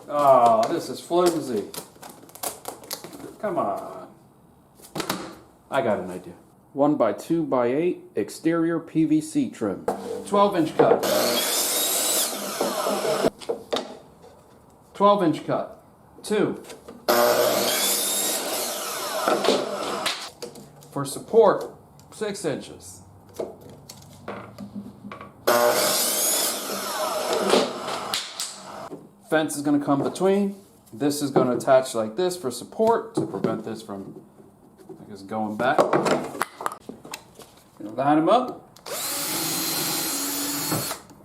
Oh, this is flimsy. Come on. I got an idea. 1 by 2 by 8 exterior PVC trim. 12-inch cut. 12-inch cut. 2. For support, 6 inches. Fence is going to come between. This is going to attach like this for support to prevent this from, I guess, going back. Line them up.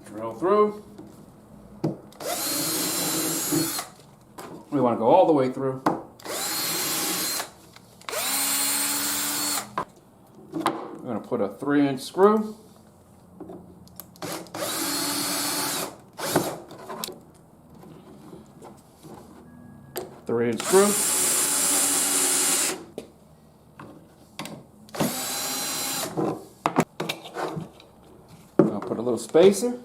Drill through. We want to go all the way through. We're going to put a 3-inch screw. Three-inch screw. I'll put a little spacer.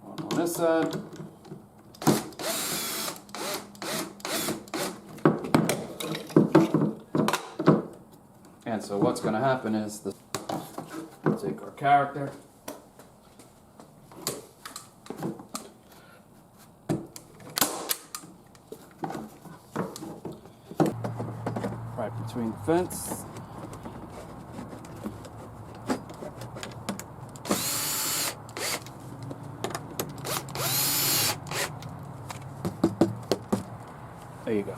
One on this side. And so what's going to happen is this. Take our character. Right between the fence. There you go.